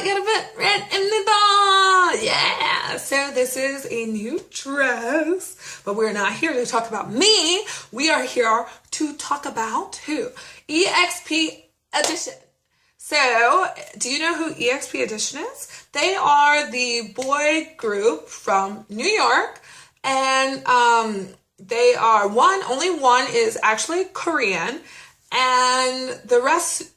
여러분, yeah. So this is a new dress, but we're not here to talk about me. We are here to talk about who? EXP EDITION. So, do you know who EXP EDITION is? They are the boy group from New York, and they are only one is actually Korean, and the rest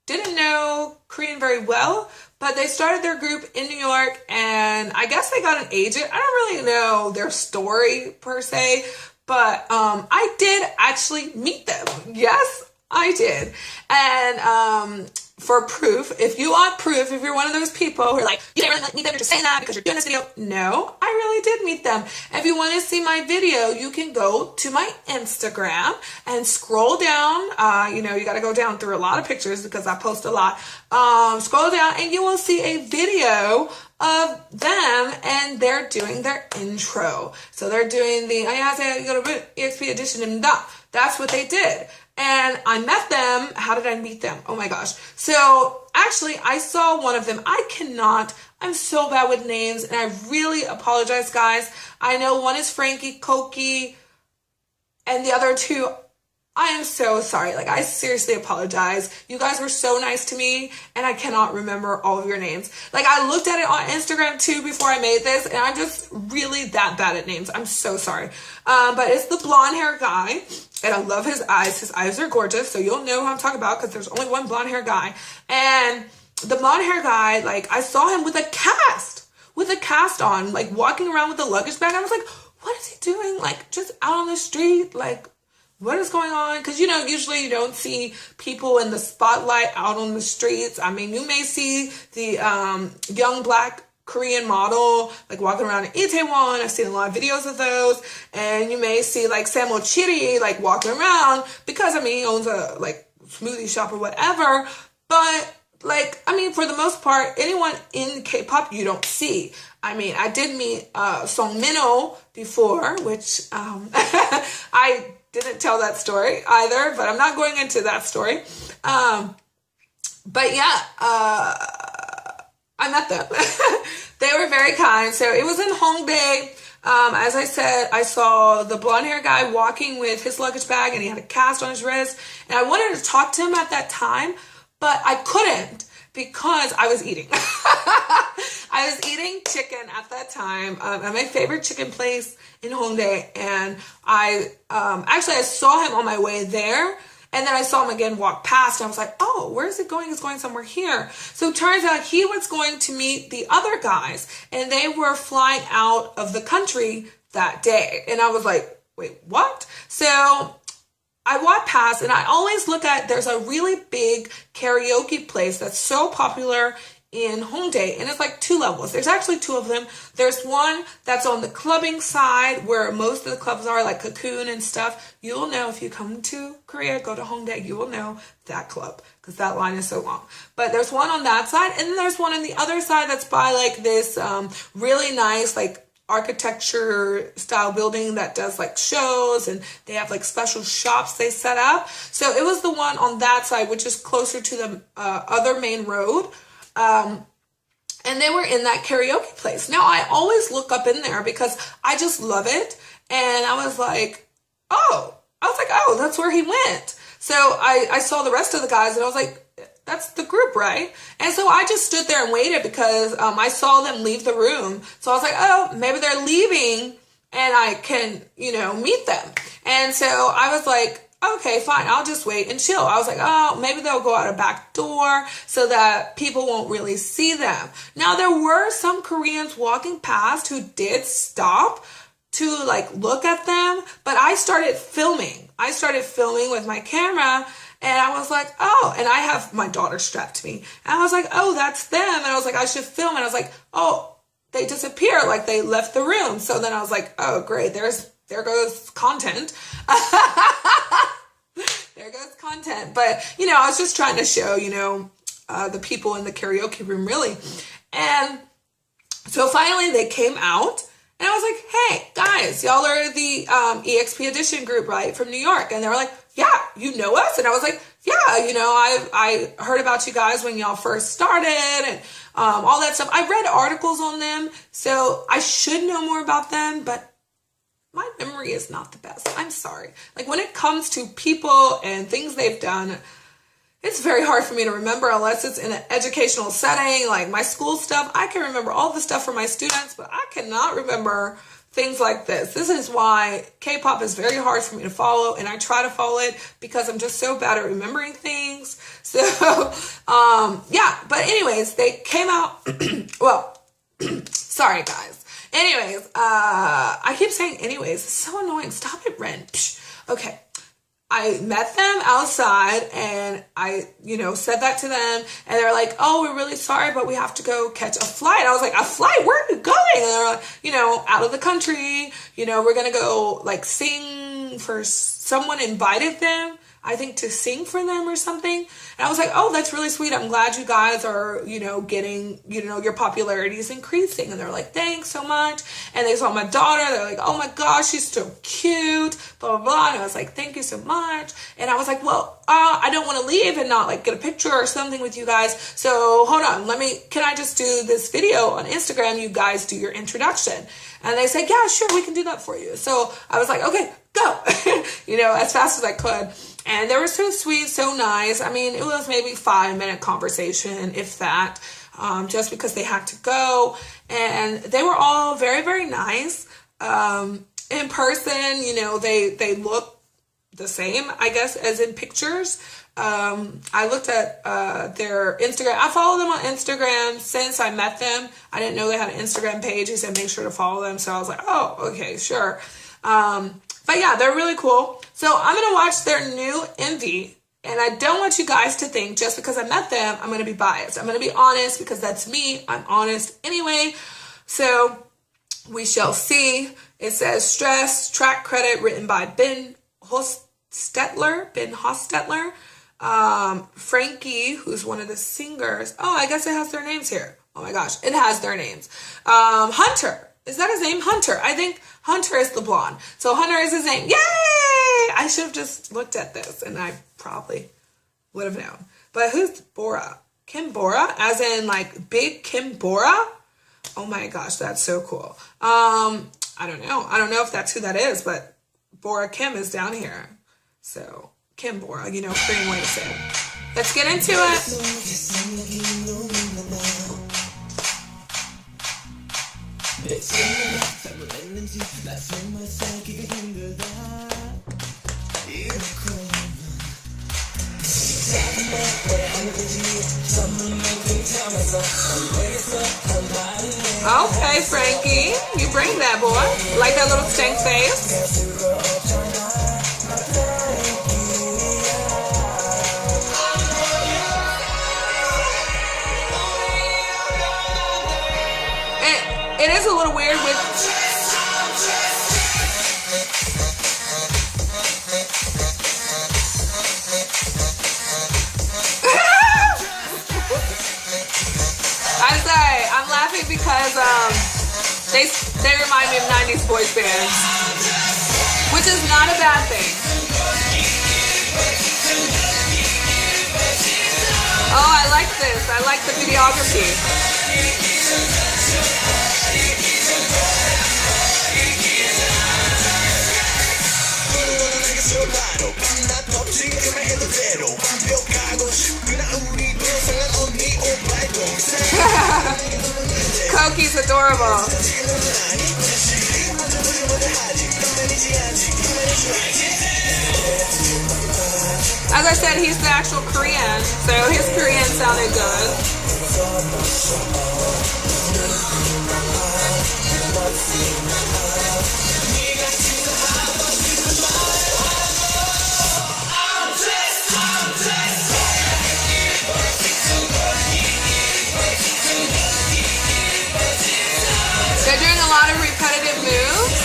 didn't know Korean very well, but they started their group in New York, and I guess they got an agent. I don't really know their story per se, but I did actually meet them. Yes, I did. And for proof, if you want proof, if you're one of those people who are like, you didn't really meet them, you're just saying that because you're doing this video. No, I really did meet them. If you want to see my video, you can go to my Instagram and scroll down. You got to go down through a lot of pictures because I post a lot. Scroll down and you will see a video of them, and they're doing their intro. So they're doing the EXP EDITION. That's what they did. And I met them. How did I meet them? Oh my gosh. So actually, I saw one of them. I'm so bad with names, and I really apologize, guys. I know one is Frankie, Koki, and the other two, I am so sorry. Like, I seriously apologize. You guys were so nice to me, and I cannot remember all of your names. Like, I looked at it on Instagram too before I made this, and I'm just really that bad at names. I'm so sorry. But it's the blonde hair guy, and I love his eyes. His eyes are gorgeous, so you'll know who I'm talking about because there's only one blonde hair guy. And the blonde hair guy, like, I saw him with a cast on, like, walking around with a luggage bag. I was like, what is he doing? Like, just out on the street, like, what is going on? Because, usually you don't see people in the spotlight out on the streets. I mean, you may see the young black Korean model, like, walking around in Itaewon. I've seen a lot of videos of those. And you may see, like, Samuel Chiri, like, walking around because, I mean, he owns a, like, smoothie shop or whatever. But, like, I mean, for the most part, anyone in K-pop you don't see. I mean, I did meet SeungHwan before, which I didn't tell that story either, but I'm not going into that story. But yeah, I met them. They were very kind. So it was in Hongdae. As I said, I saw the blonde hair guy walking with his luggage bag, and he had a cast on his wrist. And I wanted to talk to him at that time, but I couldn't because I was eating. I was eating chicken at that time at my favorite chicken place in Hongdae, and I saw him on my way there, and then I saw him again walk past, and I was like, oh, where is it going? It's going somewhere here. So it turns out he was going to meet the other guys, and they were flying out of the country that day. And I was like, wait, what? So I walked past, and I always look at, there's a really big karaoke place that's so popular in Hongdae, and it's like 2 levels. There's actually 2 of them. There's one that's on the clubbing side where most of the clubs are, like Cocoon and stuff. You'll know if you come to Korea, go to Hongdae, you will know that club because that line is so long. But there's one on that side, and then there's one on the other side that's by like this really nice like architecture style building that does like shows, and they have like special shops they set up. So it was the one on that side, which is closer to the other main road. And they were in that karaoke place. Now, I always look up in there because I just love it. And I was like, oh, that's where he went. So I saw the rest of the guys, and I was like, that's the group, right? And so I just stood there and waited because I saw them leave the room. So I was like, oh, maybe they're leaving and I can, meet them. And so I was like, okay, fine, I'll just wait and chill. I was like, oh, maybe they'll go out a back door so that people won't really see them. Now, there were some Koreans walking past who did stop to like look at them, but I started filming. With my camera, and I was like, oh, and I have my daughter strapped to me. And I was like, oh, that's them. And I was like, I should film. And I was like, oh, they disappeared, like they left the room. So then I was like, oh, great, there goes content. There goes content. But, I was just trying to show, the people in the karaoke room, really. And so finally they came out, and I was like, hey, guys, y'all are the EXP EDITION group, right, from New York? And they were like, yeah, you know us? And I was like, yeah, you know, I heard about you guys when y'all first started and all that stuff. I read articles on them, so I should know more about them, but my memory is not the best. I'm sorry. Like when it comes to people and things they've done, it's very hard for me to remember unless it's in an educational setting, like my school stuff. I can remember all the stuff for my students, but I cannot remember things like this. This is why K-pop is very hard for me to follow, and I try to follow it because I'm just so bad at remembering things. So, yeah, but anyways, they came out, well, sorry guys. Anyways, I keep saying anyways, it's so annoying. Stop it, Ren. Okay. I met them outside and I, you know, said that to them and they're like, oh, we're really sorry, but we have to go catch a flight. I was like, a flight? Where are you going? And they're like, you know, out of the country, you know, we're going to go like sing for someone invited them, I think, to sing for them or something. And I was like, oh, that's really sweet. I'm glad you guys are, you know, getting, you know, your popularity is increasing. And they're like, thanks so much. And they saw my daughter. They're like, oh my gosh, she's so cute, blah, blah, blah. And I was like, thank you so much. And I was like, well, I don't want to leave and not like get a picture or something with you guys. So hold on, can I just do this video on Instagram? You guys do your introduction. And they said, yeah, sure, we can do that for you. So I was like, okay, go, you know, as fast as I could. And they were so sweet, so nice. I mean, it was maybe 5-minute conversation, if that, just because they had to go. And they were all very, very nice. In person, you know, they look the same, I guess, as in pictures. I looked at their Instagram. I follow them on Instagram since I met them. I didn't know they had an Instagram page. He said make sure to follow them. So I was like, oh, okay, sure. But yeah, they're really cool. So I'm going to watch their new MV. And I don't want you guys to think just because I met them, I'm going to be biased. I'm going to be honest because that's me. I'm honest anyway. So we shall see. It says Stress, track credit written by Ben Hostetler. Frankie, who's one of the singers. Oh, I guess it has their names here. Oh my gosh, it has their names. Hunter. Is that his name? Hunter. I think Hunter is the blonde. So Hunter is his name. Yay! I should have just looked at this and I probably would have known. But who's Bora? Kim Bora? As in like big Kim Bora? Oh my gosh, that's so cool. I don't know. I don't know if that's who that is, but Bora Kim is down here. So Kim Bora, you know, Korean way to say it. Let's get into it. Okay, Frankie, you bring that, boy. Like that little stank face. It is a little weird with... I'm laughing because they remind me of 90s boys bands, which is not a bad thing. Oh, I like this. I like the videography. Koki's adorable. As I said, he's the actual Korean, so his Korean sounded good. They're doing a lot of repetitive moves.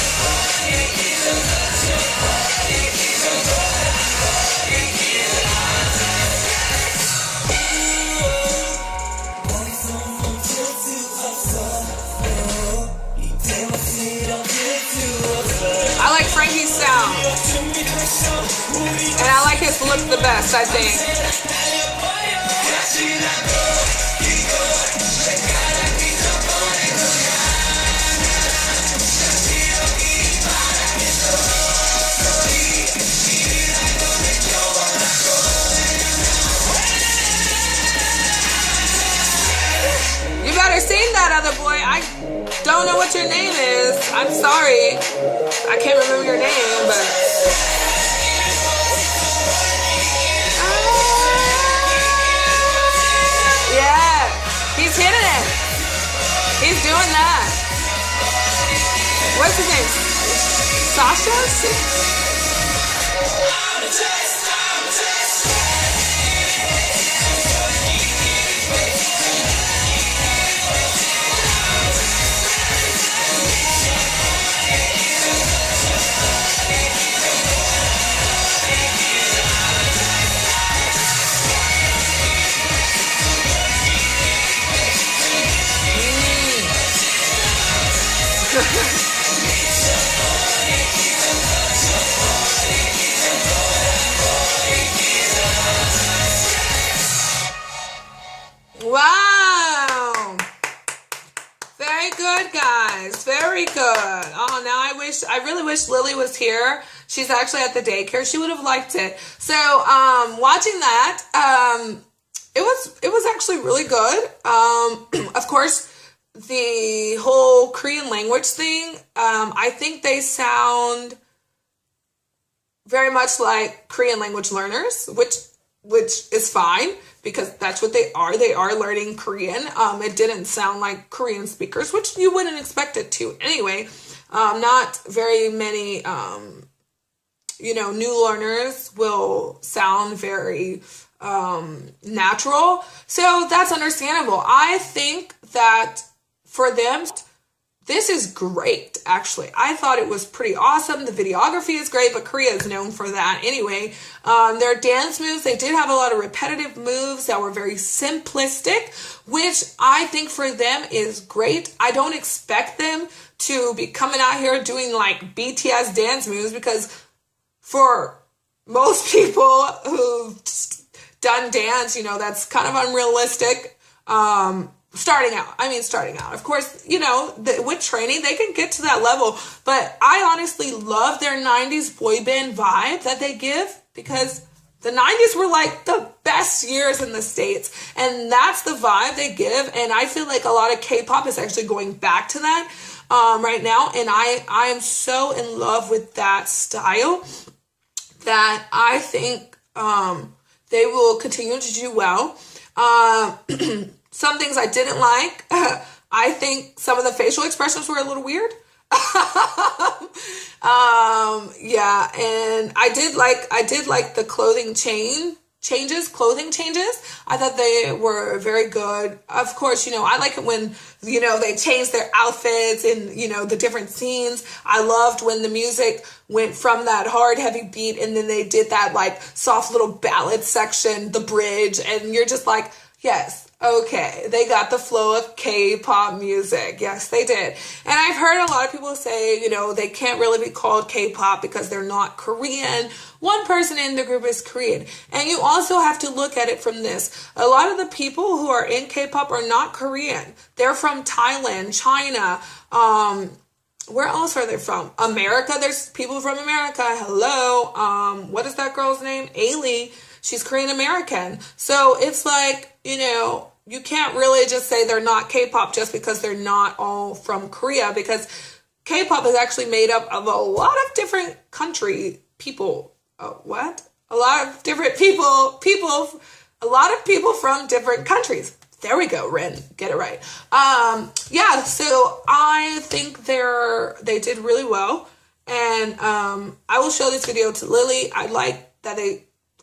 I like Frankie's sound. And I like his look the best, I think. You better sing that, other boy. I don't know what your name is. I'm sorry. I can't remember your name, but... Yeah, he's hitting it. He's doing that. What's his name? Sasha? Wow. Very good, guys. Very good. Oh, now I really wish Lily was here. She's actually at the daycare. She would have liked it. So, watching that, it was actually really good. Of course, the whole Korean language thing, I think they sound very much like Korean language learners, which is fine because that's what they are. They are learning Korean. It didn't sound like Korean speakers, which you wouldn't expect it to anyway. Not very many, new learners will sound very natural. So that's understandable. I think that for them, this is great, actually. I thought it was pretty awesome. The videography is great, but Korea is known for that anyway. Their dance moves, they did have a lot of repetitive moves that were very simplistic, which I think for them is great. I don't expect them to be coming out here doing like BTS dance moves because for most people who've done dance, that's kind of unrealistic. Starting out. Of course, with training, they can get to that level. But I honestly love their 90s boy band vibe that they give because the 90s were like the best years in the States. And that's the vibe they give. And I feel like a lot of K-pop is actually going back to that right now. And I am so in love with that style that I think they will continue to do well. Some things I didn't like. I think some of the facial expressions were a little weird. Yeah, and I did like the clothing changes. I thought they were very good. Of course, I like it when, they change their outfits and, the different scenes. I loved when the music went from that hard, heavy beat and then they did that like soft little ballad section, the bridge, and you're just like, yes. Okay, they got the flow of K-pop music. Yes, they did. And I've heard a lot of people say, they can't really be called K-pop because they're not Korean. One person in the group is Korean. And you also have to look at it from this. A lot of the people who are in K-pop are not Korean. They're from Thailand, China, where else are they from? America. There's people from America. Hello. What is that girl's name? Ailey. She's Korean American. So it's like, you can't really just say they're not K-pop just because they're not all from Korea, because K-pop is actually made up of a lot of different people. What? A lot of different people, a lot of people from different countries. There we go, Ren. Get it right. Yeah, so I think they did really well. And I will show this video to Lily.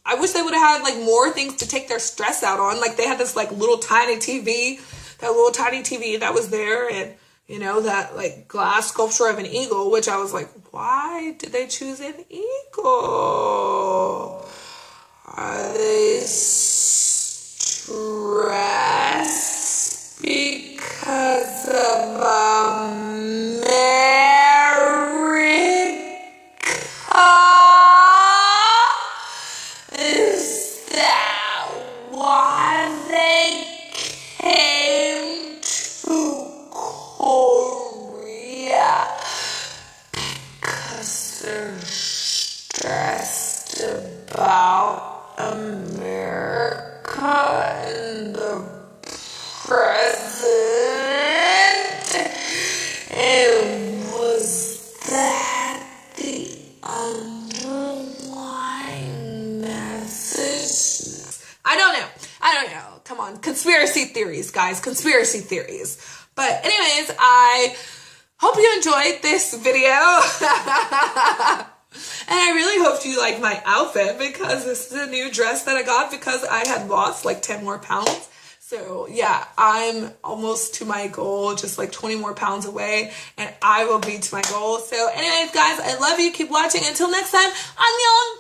I wish they would have had like more things to take their stress out on. Like they had this like little tiny TV that was there, and that like glass sculpture of an eagle, which I was like, why did they choose an eagle? Are they stressed because of America? conspiracy theories, guys, conspiracy theories. But anyways, I hope you enjoyed this video. And I really hope you like my outfit, because this is a new dress that I got because I had lost like 10 more pounds. So yeah, I'm almost to my goal, just like 20 more pounds away, and I will be to my goal. So anyways, guys, I love you. Keep watching. Until next time, annyeong!